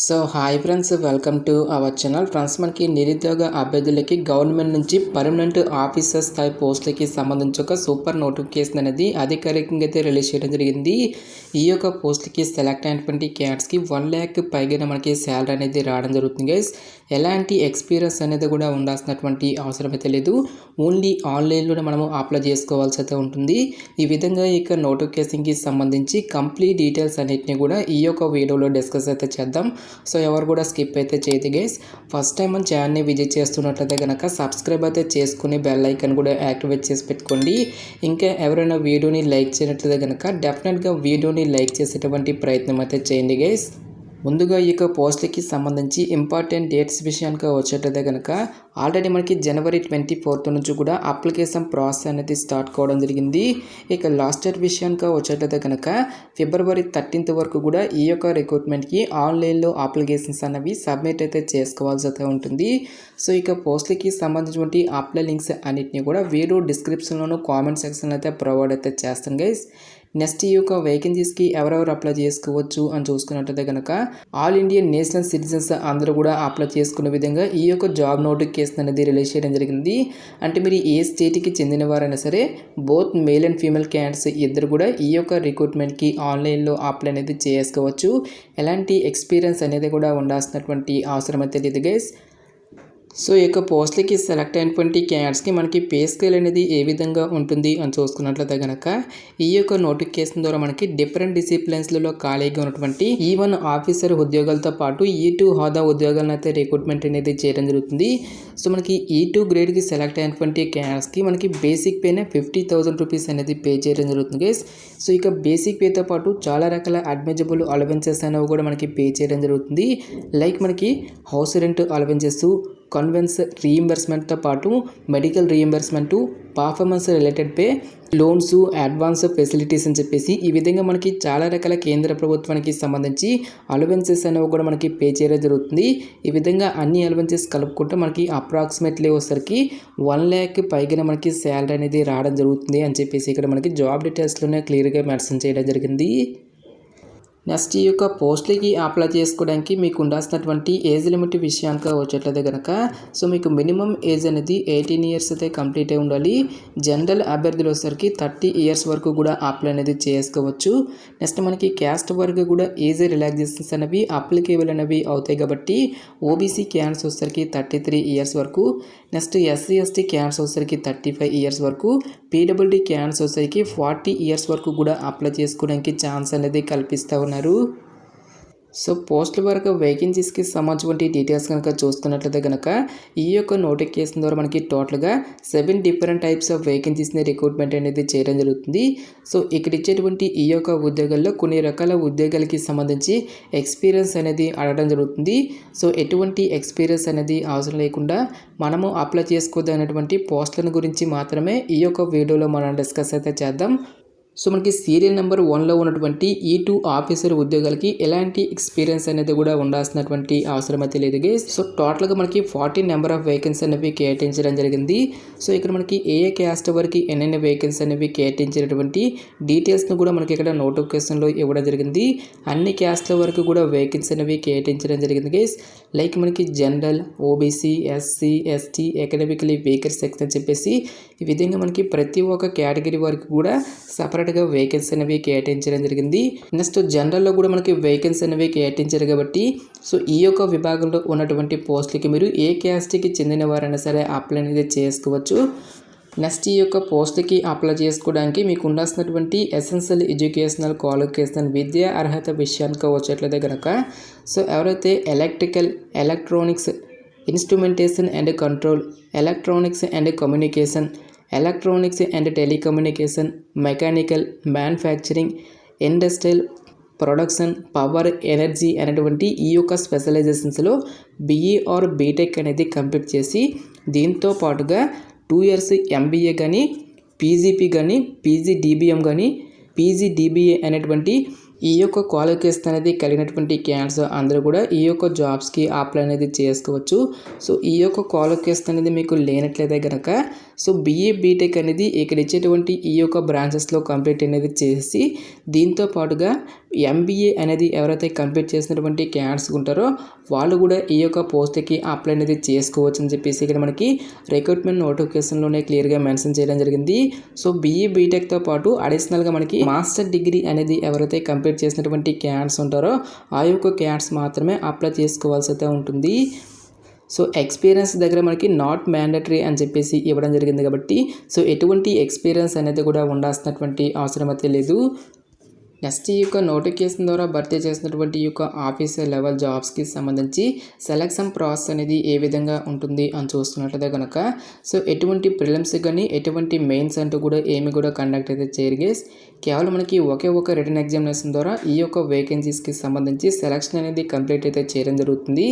So hi friends, welcome to our channel. Friends, మనకి నిరుద్యోగ అభ్యర్థులకి గవర్నమెంట్ నుంచి పర్మనెంట్ ఆఫీసర్ స్థాయి పోస్టులకి సంబంధించి ఒక సూపర్ నోటిఫికేషన్ అనేది అధికారికంగా అయితే రిలీజ్ చేయడం జరిగింది. ఈ యొక్క పోస్టులకి సెలెక్ట్ అయినటువంటి క్యాండిడేట్స్కి 1 lakh పైగా మనకి శాలరీ అనేది రావడం జరుగుతుంది గైస్. ఎలాంటి ఎక్స్పీరియన్స్ అనేది కూడా ఉండాల్సినటువంటి అవసరం అయితే లేదు. ఓన్లీ ఆన్లైన్లోనే మనము అప్లై చేసుకోవాల్సి అయితే ఉంటుంది. ఈ విధంగా ఇక నోటిఫికేషన్కి సంబంధించి కంప్లీట్ డీటెయిల్స్ అన్నిటిని కూడా ఈ యొక్క వీడియోలో డిస్కస్ అయితే చేద్దాం. సో ఎవరు కూడా స్కిప్ అయితే చేయదు గైస్. ఫస్ట్ టైం మన ఛానల్ని విజిట్ చేస్తున్నట్లయితే కనుక సబ్స్క్రైబ్ అయితే చేసుకుని బెల్ ఐకాన్ కూడా యాక్టివేట్ చేసి పెట్టుకోండి. ఇంకా ఎవరైనా వీడియోని లైక్ చేయనట్లయితే కనుక డెఫినెట్గా వీడియోని లైక్ చేసేటువంటి ప్రయత్నం అయితే చేయండి గైస్. ముందుగా ఈ యొక్క పోస్టులకి సంబంధించి ఇంపార్టెంట్ డేట్స్ విషయానికి వచ్చేటైతే కనుక ఆల్రెడీ మనకి January 24th నుంచి కూడా అప్లికేషన్ ప్రాసెస్ అనేది స్టార్ట్ కావడం జరిగింది. ఇక లాస్ట్ డేట్ విషయానికి వచ్చేటైతే కనుక February 13th వరకు కూడా ఈ యొక్క రిక్రూట్మెంట్కి ఆన్లైన్లో అప్లికేషన్స్ అనేవి సబ్మిట్ అయితే చేసుకోవాల్సి అయితే ఉంటుంది. సో ఇక పోస్టులకి సంబంధించినటువంటి అప్లై లింక్స్ అన్నిటిని కూడా వీడియో డిస్క్రిప్షన్లోనూ కామెంట్ సెక్షన్ అయితే ప్రొవైడ్ అయితే చేస్తాను గైస్. నెక్స్ట్ ఈ యొక్క వేకెన్సీస్కి ఎవరెవరు అప్లై చేసుకోవచ్చు అని చూసుకున్నట్లయితే కనుక ఆల్ ఇండియన్ నేషనల్ సిటిజన్స్ అందరూ కూడా అప్లై చేసుకునే విధంగా ఈ యొక్క జాబ్ నోటిఫికేషన్ అనేది రిలీజ్ చేయడం జరిగింది. అంటే మీరు ఏ స్టేట్కి చెందిన వారైనా సరే both male and female candidates ఇద్దరు కూడా ఈ యొక్క రిక్రూట్మెంట్కి ఆన్లైన్లో అప్లై అనేది చేసుకోవచ్చు. ఎలాంటి ఎక్స్పీరియన్స్ అనేది కూడా ఉండాల్సినటువంటి అవసరం అయితే లేదు గైస్. సో ఈ యొక్క పోస్టులకి సెలెక్ట్ అయినటువంటి క్యాండిడేట్స్కి మనకి పే స్కేల్ అనేది ఏ విధంగా ఉంటుంది అని చూసుకున్నట్లయితే కనుక ఈ యొక్క నోటిఫికేషన్ ద్వారా మనకి డిఫరెంట్ డిసిప్లిన్స్లలో ఖాళీగా ఉన్నటువంటి E1 ఆఫీసర్ ఉద్యోగాలతో పాటు E2 హోదా ఉద్యోగాలను అయితే రిక్రూట్మెంట్ అనేది చేయడం జరుగుతుంది. సో మనకి E2 గ్రేడ్కి సెలెక్ట్ అయినటువంటి క్యాండిడేట్స్కి మనకి బేసిక్ పేనే 50,000 రూపీస్ అనేది పే చేయడం జరుగుతుంది గైస్. సో ఇక బేసిక్ పేతో పాటు చాలా రకాల అడ్మిజబుల్ అలవెన్సెస్ అనేవి కూడా మనకి పే చేయడం జరుగుతుంది. లైక్ మనకి హౌస్ రెంట్ అలవెన్సెస్, కన్వెన్స్ రీయింబర్స్మెంట్తో పాటు medical reimbursement, performance related pay, loans, advance facilities అని చెప్పేసి ఈ విధంగా మనకి చాలా రకాల కేంద్ర ప్రభుత్వానికి సంబంధించి అలవెన్సెస్ అనేవి కూడా మనకి పే చేయడం జరుగుతుంది. ఈ విధంగా అన్ని అలవెన్సెస్ కలుపుకుంటే మనకి అప్రాక్సిమేట్లీ వచ్చేసరికి 1 lakh పైగా మనకి శాలరీ అనేది రావడం జరుగుతుంది అని చెప్పేసి ఇక్కడ మనకి జాబ్ డీటెయిల్స్లోనే క్లియర్గా మెన్షన్ చేయడం జరిగింది. నెక్స్ట్ ఈ యొక్క పోస్టులకి అప్లై చేసుకోవడానికి మీకు ఉండాల్సినటువంటి ఏజ్ లిమిట్ విషయానికి వచ్చేట్లయితే కనుక సో మీకు మినిమం ఏజ్ అనేది 18 years అయితే కంప్లీట్ అయి ఉండాలి. జనరల్ అభ్యర్థులు వచ్చేసరికి 30 years వరకు కూడా అప్లై అనేది చేసుకోవచ్చు. నెక్స్ట్ మనకి క్యాస్ట్ వరకు కూడా ఏజ్ రిలాక్సేషన్స్ అనేవి అప్లికేబుల్ అనేవి అవుతాయి కాబట్టి ఓబీసీ క్యాండిడేట్స్ వచ్చేసరికి 33 years వరకు, నెక్స్ట్ SC ST క్యాండిడేట్స్ వచ్చేసరికి 35 years వరకు, PWD క్యాండిడేట్స్ వచ్చేసరికి 40 years వరకు కూడా అప్లై చేసుకోవడానికి ఛాన్స్ అనేది కల్పిస్తూ ఉన్నారు. సో పోస్టుల వరకు వేకెన్సీస్కి సంబంధించిన డీటెయిల్స్ కనుక చూస్తున్నట్లయితే కనుక ఈ యొక్క నోటిఫికేషన్ ద్వారా మనకి టోటల్గా 7 different types ఆఫ్ వేకెన్సీస్ని రిక్రూట్మెంట్ అనేది చేయడం జరుగుతుంది. సో ఇక్కడ ఇచ్చేటువంటి ఈ యొక్క ఉద్యోగాల్లో కొన్ని రకాల ఉద్యోగాలకి సంబంధించి ఎక్స్పీరియన్స్ అనేది అడగడం జరుగుతుంది. సో ఎటువంటి ఎక్స్పీరియన్స్ అనేది అవసరం లేకుండా మనము అప్లై చేసుకోదనేటువంటి పోస్టులను గురించి మాత్రమే ఈ యొక్క వీడియోలో మనం డిస్కస్ అయితే చేద్దాం. సో మనకి సీరియల్ నెంబర్ 1లో ఉన్నటువంటి E2 ఆఫీసర్ ఉద్యోగాలకి ఎలాంటి ఎక్స్పీరియన్స్ అనేది కూడా ఉండాల్సినటువంటి అవసరం అయితే లేదు గైస్. సో టోటల్గా మనకి 40 నెంబర్ ఆఫ్ వేకెన్సీ అనేవి కేటాయించడం జరిగింది. సో ఇక్కడ మనకి ఏ క్యాస్ట్ వరకు ఎన్నెన్ని వేకెన్సీ అనేవి కేటాయించినటువంటి డీటెయిల్స్ను కూడా మనకి ఇక్కడ నోటిఫికేషన్లో ఇవ్వడం జరిగింది. అన్ని క్యాస్ట్ల వరకు కూడా వేకెన్సీ అనేవి కేటాయించడం జరిగింది గైస్. లైక్ మనకి general, OBC, SC ST, academically weaker section అని చెప్పేసి ఈ విధంగా మనకి ప్రతి ఒక్క కేటగిరీ వరకు కూడా సపరేట్గా వేకెన్సీ అనేవి కేటాయించడం జరిగింది. నెక్స్ట్ జనరల్లో కూడా మనకి వేకెన్సీ అనేవి కేటాయించారు కాబట్టి సో ఈ యొక్క విభాగంలో ఉన్నటువంటి పోస్టులకి మీరు ఏ క్యాస్ట్కి చెందిన వారైనా సరే అప్లై అనేది చేసుకోవచ్చు. నెక్స్ట్ ఈ యొక్క పోస్టులకి అప్లై చేసుకోవడానికి మీకు ఉండాల్సినటువంటి ఎసెన్షియల్ ఎడ్యుకేషనల్ క్వాలిఫికేషన్ విద్యా అర్హత విషయానికి వచ్చేట్లయితే కనుక సో ఎవరైతే electrical, electronics, instrumentation and control, electronics and communication, electronics and telecommunication, mechanical, manufacturing, industrial production, power, energy అనేటువంటి ఈ యొక్క స్పెషలైజేషన్స్లో BE or BTech అనేది కంప్లీట్ చేసి దీంతో పాటుగా 2 years MBA కానీ, PGP కానీ, PGDBM కానీ, PGDBA అనేటువంటి ఈ యొక్క క్వాలిఫికేషన్ అనేది కలిగినటువంటి క్యాండిడేట్స్ అందరూ కూడా ఈ యొక్క జాబ్స్కి అప్లై అనేది చేసుకోవచ్చు. సో ఈ యొక్క క్వాలిఫికేషన్ అనేది మీకు లేనట్లయితే కనుక సో బీఏ బీటెక్ అనేది ఇక్కడ ఇచ్చేటువంటి ఈ యొక్క బ్రాంచెస్లో కంప్లీట్ అనేది చేసి దీంతో పాటుగా ఎంబీఏ అనేది ఎవరైతే కంప్లీట్ చేసినటువంటి క్యాండిడేట్స్ ఉంటారో వాళ్ళు కూడా ఈ యొక్క పోస్ట్కి అప్లై అనేది చేసుకోవచ్చు అని చెప్పేసి ఇక్కడ మనకి రిక్రూట్మెంట్ నోటిఫికేషన్లోనే క్లియర్గా మెన్షన్ చేయడం జరిగింది. సో బీఈ బీటెక్తో పాటు అడిషనల్గా మనకి మాస్టర్ డిగ్రీ అనేది ఎవరైతే కంప్లీట్ చేసినటువంటి క్యాండిడేట్స్ ఉంటారో ఆ యొక్క క్యాండిడేట్స్ మాత్రమే అప్లై చేసుకోవాల్సి అయితే ఉంటుంది. సో ఎక్స్పీరియన్స్ దగ్గర మనకి నాట్ మ్యాండటరీ అని చెప్పేసి ఇవ్వడం జరిగింది కాబట్టి సో ఎటువంటి ఎక్స్పీరియన్స్ అనేది కూడా ఉండాల్సినటువంటి అవసరం అయితే లేదు. నెక్స్ట్ ఈ యొక్క నోటిఫికేషన్ ద్వారా భర్తీ చేసినటువంటి ఈ యొక్క ఆఫీసర్ లెవెల్ జాబ్స్కి సంబంధించి సెలక్షన్ ప్రాసెస్ అనేది ఏ విధంగా ఉంటుంది అని చూసుకున్నట్లయితే కనుక సో ఎటువంటి ప్రిలిమ్స్ కానీ ఎటువంటి మెయిన్స్ అంటూ కూడా ఏమి కూడా కండక్ట్ అయితే చేయరు గైస్. కేవలం మనకి ఒకే ఒక రిటర్న్ ఎగ్జామినేషన్ ద్వారా ఈ యొక్క వేకెన్సీస్కి సంబంధించి సెలక్షన్ అనేది కంప్లీట్ అయితే చేయడం జరుగుతుంది.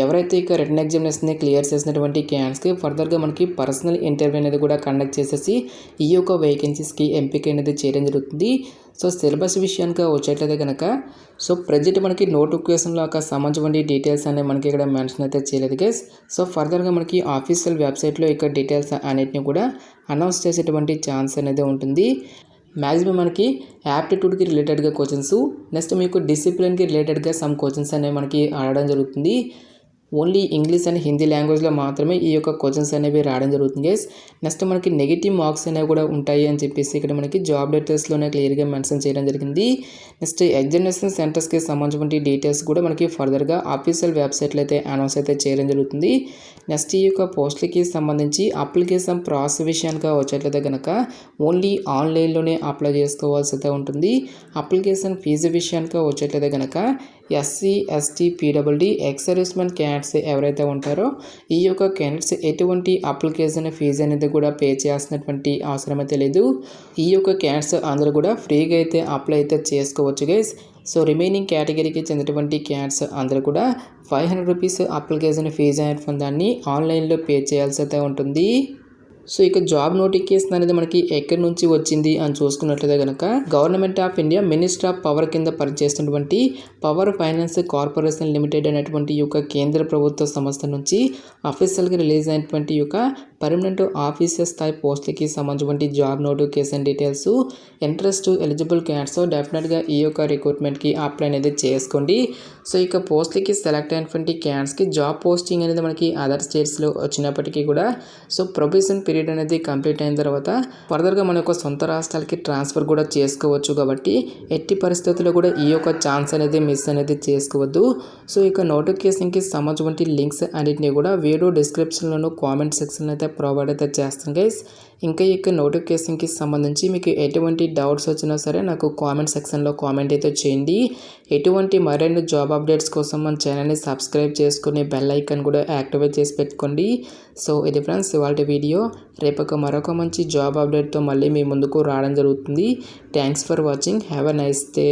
ఎవరైతే ఇక రిటర్న్ ఎగ్జామినేషన్ని క్లియర్ చేసినటువంటి క్యాండిడేట్స్కి ఫర్దర్గా మనకి పర్సనల్ ఇంటర్వ్యూ అనేది కూడా కండక్ట్ చేసేసి ఈ యొక్క వేకెన్సీస్కి ఎంపిక అనేది చేయడం జరుగుతుంది. సో సిలబస్ విషయానికి వచ్చేట్లయితే కనుక సో ప్రజెంట్ మనకి నోటిఫికేషన్లో సంబంధించిన డీటెయిల్స్ అనేవి మనకి ఇక్కడ మెన్షన్ అయితే చేయలేదు గైస్. సో ఫర్దర్గా మనకి ఆఫీషియల్ వెబ్సైట్లో ఇక్కడ డీటెయిల్స్ అన్నిటిని కూడా అనౌన్స్ చేసేటువంటి ఛాన్స్ అనేది ఉంటుంది. మ్యాక్సిమం మనకి యాప్టిట్యూడ్కి రిలేటెడ్గా క్వశ్చన్స్, నెక్స్ట్ మీకు డిసిప్లిన్కి రిలేటెడ్గా సమ్ క్వశ్చన్స్ అనేవి మనకి ఆడడం జరుగుతుంది. ఓన్లీ ఇంగ్లీష్ అండ్ హిందీ లాంగ్వేజ్లో మాత్రమే ఈ యొక్క క్వశ్చన్స్ అనేవి రావడం జరుగుతుంది గైస్. నెక్స్ట్ మనకి నెగిటివ్ మార్క్స్ అనేవి కూడా ఉంటాయి అని చెప్పేసి ఇక్కడ మనకి జాబ్ డీటెయిల్స్లోనే క్లియర్గా మెన్షన్ చేయడం జరిగింది. నెక్స్ట్ ఎగ్జామినేషన్ సెంటర్స్కి సంబంధించిన డీటెయిల్స్ కూడా మనకి ఫర్దర్గా ఆఫీషియల్ వెబ్సైట్లో అయితే అనౌన్స్ అయితే చేయడం జరుగుతుంది. నెక్స్ట్ ఈ యొక్క పోస్టులకి సంబంధించి అప్లికేషన్ ప్రాసెస్ విషయానికి వచ్చేట్లయితే కనుక ఓన్లీ ఆన్లైన్లోనే అప్లై చేసుకోవాల్సి అయితే ఉంటుంది. అప్లికేషన్ ఫీజు విషయానికి వచ్చేట్లయితే కనుక SC ST PWD ex servicemen candidates ఎవరైతే ఉంటారో ఈ యొక్క క్యాండిడేట్స్ ఎటువంటి అప్లికేషన్ ఫీజు అనేది కూడా పే చేయాల్సినటువంటి అవసరం అయితే లేదు. ఈ యొక్క క్యాండిడేట్స్ అందరూ కూడా ఫ్రీగా అయితే అప్లై అయితే చేసుకోవచ్చు గైస్. సో రిమైనింగ్ కేటగిరీకి చెందినటువంటి క్యాండిడేట్స్ అందరూ కూడా 500 రూపీస్ అప్లికేషన్ ఫీజు అనేటువంటి దాన్ని ఆన్లైన్లో పే చేయాల్సి అయితే ఉంటుంది. సో ఇక జాబ్ నోటిఫికేషన్ అనేది మనకి ఎక్కడి నుంచి వచ్చింది అని చూసుకున్నట్లయితే కనుక government of India minister of power కింద పనిచేస్తున్నటువంటి పవర్ ఫైనాన్స్ కార్పొరేషన్ లిమిటెడ్ అనేటువంటి ఈ యొక్క కేంద్ర ప్రభుత్వ సంస్థ నుంచి అఫీషియల్గా రిలీజ్ అయినటువంటి ఈ యొక్క పర్మనెంట్ ఆఫీసర్ స్థాయి పోస్టులకి సంబంధించిన job notification details interest eligible candidates డెఫినెట్గా ఈ యొక్క రిక్రూట్మెంట్కి అప్లై అనేది చేసుకోండి. సో ఇక పోస్టులకి సెలెక్ట్ అయినటువంటి క్యాండిడేట్స్కి జాబ్ పోస్టింగ్ అనేది మనకి అదర్ స్టేట్స్లో వచ్చినప్పటికీ కూడా సో ప్రొబేషన్ పీరియడ్ అనేది కంప్లీట్ అయిన తర్వాత ఫర్దర్గా మన యొక్క సొంత రాష్ట్రాలకి ట్రాన్స్ఫర్ కూడా చేసుకోవచ్చు. కాబట్టి ఎట్టి పరిస్థితుల్లో కూడా ఈ యొక్క ఛాన్స్ అనేది మిస్ అనేది చేసుకోవద్దు. సో ఇక నోటిఫికేషన్కి సంబంధించిన లింక్స్ అన్నింటినీ కూడా వీడియో డిస్క్రిప్షన్లోనూ కామెంట్ సెక్షన్లో అయితే ప్రొవైడ్ అయితే చేస్తాను గైస్. ఇంకా ఇక నోటిఫికేషన్కి సంబంధించి మీకు ఎటువంటి డౌట్స్ వచ్చినా సరే నాకు కామెంట్ సెక్షన్లో కామెంట్ అయితే చేయండి. ఎటువంటి మరిన్ని జాబ్ అప్డేట్స్ కోసం మన ఛానల్ని సబ్స్క్రైబ్ చేసుకుని బెల్ ఐకాన్ కూడా యాక్టివేట్ చేసి పెట్టుకోండి. సో ఇది ఫ్రెండ్స్ ఇవాళ వీడియో. రేపొక మరొక మంచి జాబ్ అప్డేట్తో మళ్ళీ మీ ముందుకు రావడం జరుగుతుంది. Thanks for watching. Have a nice day.